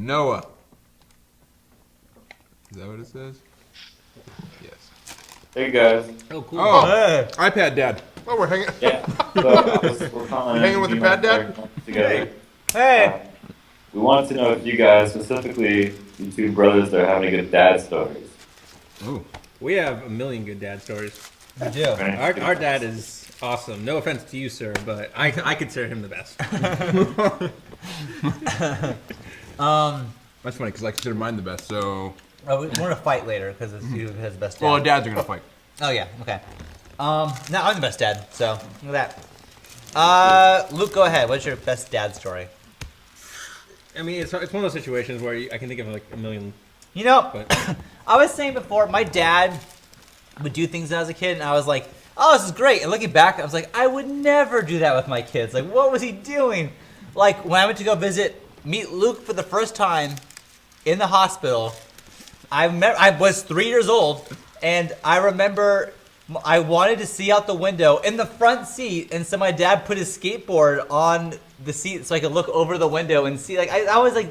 Noah. Is that what it says? Yes. Hey guys. Oh, cool. Oh, hey. iPad Dad. Oh, we're hanging. Yeah. So we're calling hanging with the Pad Dad? Together. Hey. We wanted to know if you guys, specifically you two brothers, that are having good dad stories. Ooh. We have a million good dad stories. We do. Our dad is awesome. No offense to you, sir, but I consider him the best. That's funny because I consider mine the best. So. We're gonna fight later because it's who has the best dad. Well, dads are gonna fight. Oh yeah. Okay. No, I'm the best dad. So look at that. Luke, go ahead. What's your best dad story? I mean, it's one of those situations where I can think of like a million. You know, But I was saying before, my dad would do things when I was a kid, and I was like, oh, this is great. And looking back, I was like, I would never do that with my kids. Like, what was he doing? Like, when I went to go meet Luke for the first time in the hospital, I was 3 years old, and I remember I wanted to see out the window in the front seat, and so my dad put his skateboard on the seat so I could look over the window and see. Like, I was like,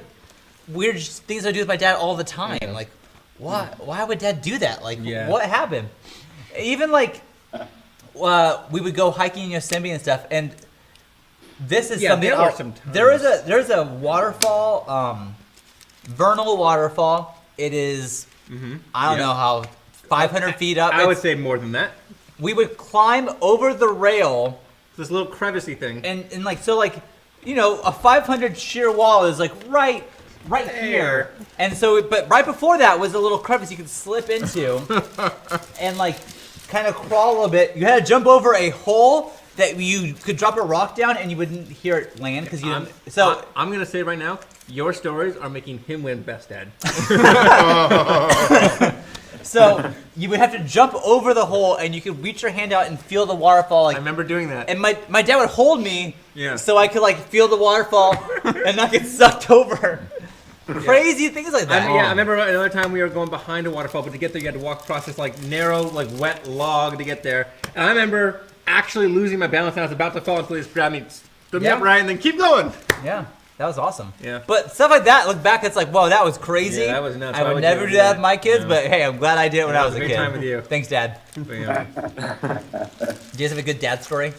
weird things I do with my dad all the time. Yeah. Like, why would dad do that? Like, Yeah. what happened? Even like, we would go hiking in Yosemite and stuff, and this is something. there are some times. There's a waterfall, vernal waterfall. It is, I don't know how, 500 feet up. I would say more than that. We would climb over the rail, This little crevicey thing. and like, so like, you know, a 500 sheer wall is like right here. And so, but right before that was a little crevice you could slip into and like kind of crawl a little bit. You had to jump over a hole that you could drop a rock down and you wouldn't hear it land because you didn't. So I'm gonna say right now, your stories are making him win best dad. so you would have to jump over the hole and you could reach your hand out and feel the waterfall. Like, I remember doing that. and my dad would hold me Yeah. so I could like feel the waterfall and not get sucked over. Crazy things like that. I remember another time we were going behind a waterfall, but to get there you had to walk across this like narrow, like wet log to get there. And I remember actually losing my balance and I was about to fall until he just grabbed me, stood me Yeah. upright, and then keep going. Yeah, that was awesome. Yeah. But stuff like that, look back, it's like, whoa, that was crazy. Yeah, that was nuts. I Why would would never you do do that that? with my kids, No. but hey, I'm glad I did it when I was a great kid. time with you. Thanks, Dad. But, yeah. Do you guys have a good dad story?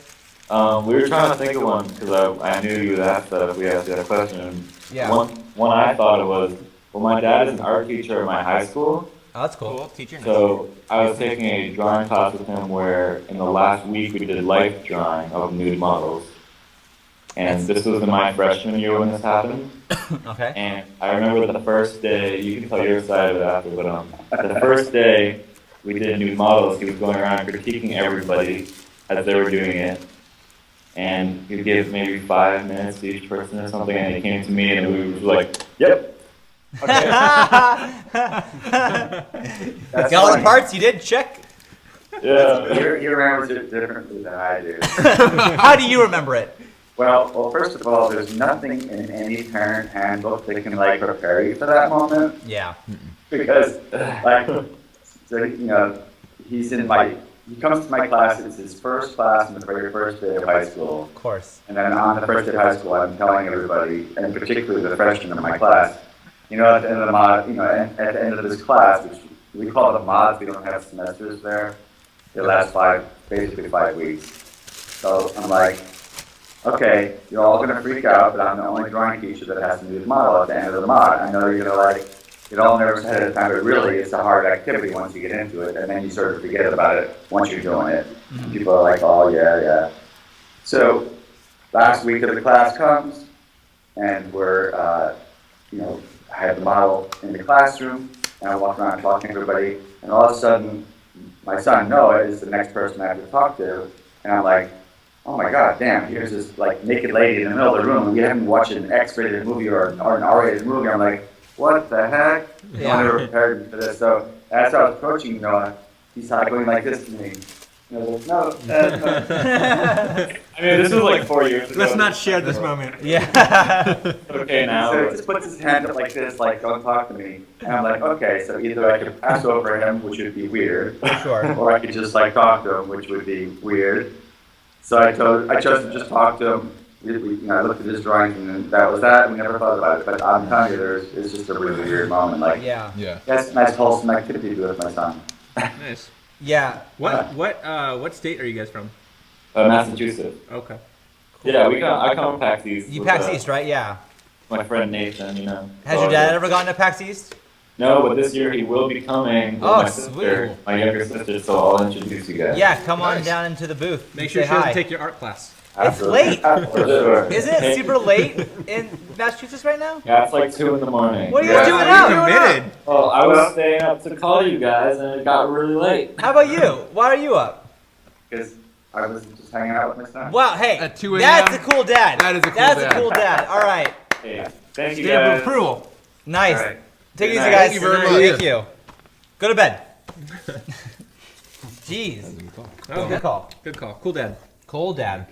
We were trying to think of one because I knew you would ask that if we asked you that question. Yeah. One I thought it was, well, my dad is an art teacher at my high school. Oh, that's cool. Cool. Teacher. So I was taking a drawing class with him where in the last week we did life drawing of nude models. And this was in my freshman year when this happened. Okay. And I remember the first day, you can tell your side of it after, but the first day we did nude models, he was going around critiquing everybody as they were doing it. And he would give maybe 5 minutes to each person or something, and he came to me and we were like, yep. Okay. Got all the parts you did? Check. Yeah. You remember it differently than I do. How do you remember it? Well, first of all, there's nothing in any parent handbook that can like prepare you for that moment Yeah. because, like, so, you know, he comes to my class. It's his first class on the very first day of high school, Of course. and then on the first day of high school, I'm telling everybody, and particularly the freshmen in my class, you know, at the end of the mod, you know, at the end of this class, which we call it mods, we don't have semesters there. It lasts basically 5 weeks. So I'm like, okay, you're all gonna freak out, but I'm the only drawing teacher that has to do the model at the end of the mod. I know you're gonna get all nervous ahead of time, but really it's a hard activity once you get into it, and then you sort of forget about it once you're doing it. People are like, oh yeah. So last week of the class comes, and we're, you know, I have the model in the classroom, and I walk around talking to everybody, and all of a sudden, my son Noah is the next person I have to talk to, and I'm like, oh my god, damn, here's this like naked lady in the middle of the room, and we haven't watched an X-rated movie or an R-rated movie. I'm like, what the heck? Yeah. No one ever prepared me for this. So as I was approaching Noah, he started going like this to me. And I was like, no. I mean, this was like 4 years ago. Let's not share this moment. Yeah. Okay, now. So he just puts his hand up like this, like, don't talk to me. And I'm like, okay, so either I could pass over him, which would be weird, Sure. or I could just like talk to him, which would be weird. So I chose to just talk to him I looked at his drawings and that was that. We never thought about it, but I'm telling you, it's just a really weird moment. Like, Yeah. Yeah. that's nice wholesome activity to do with my son. Nice. Yeah. What state are you guys from? Massachusetts. Okay. Yeah, I come to PAX East. You with, PAX East, right? Yeah. My friend Nathan, you know. Has your dad ever gone to PAX East? No, but this year he will be coming with Oh, my sister, sweet. my younger sister, so I'll introduce you guys. Yeah, come on Nice. down into the booth. Make and sure say she doesn't hi. take your art class. It's late. For sure. Isn't it super late in Massachusetts right now? Yeah, it's like 2 in the morning. What are you guys doing Wow, out? you're committed. Oh, I was staying up to call you guys, and it got really late. How about you? Why are you up? Because I was just hanging out with my son. Wow, hey, At 2 that's a a.m.? cool dad. That is a cool That's dad. a cool dad. All right, Hey, thank you Stamp of guys. approval. nice. All right. Take it Good easy, night. guys. Thank you very much. Thank you. Go to bed. Jeez. Oh, Good call. Good call. Cool dad. Cool dad.